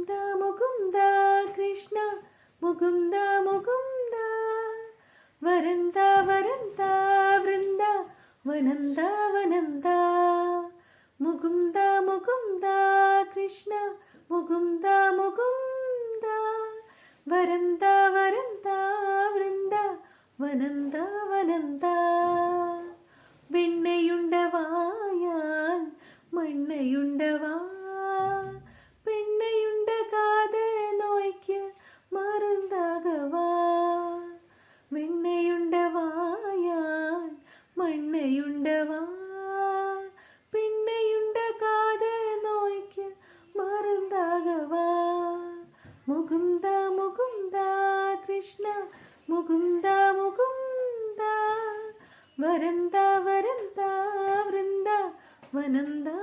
മുകുന്ദ മുകുന്ദ കൃഷ്ണ മുകുന്ദ മുകുന്ദ വരം താ വൃന്ദ വനം താ മുകുന്ദ മുകുന്ദ കൃഷ്ണ മുകുന്ദ മുകുന്ദ വരം താ വൃന്ദ വനം താ വെണ്ണയുണ്ടവായാൽ മണ്ണയുണ്ടവാ പെണ്ണയുണ്ട കാതൽ നോയ്ക്ക് മരുന്നാകവാ വെണ്ണയുണ്ടവായാൽ മണ്ണയുണ്ടവാ പെണ്ണയുണ്ട കാതൽ നോയ്ക്ക് മരുന്നാകവാ മുകുന്ദ മുകുന്ദ കൃഷ്ണ മുകുന്ദ മുകുന്ദ വരം താ വൃന്ദ വനം താ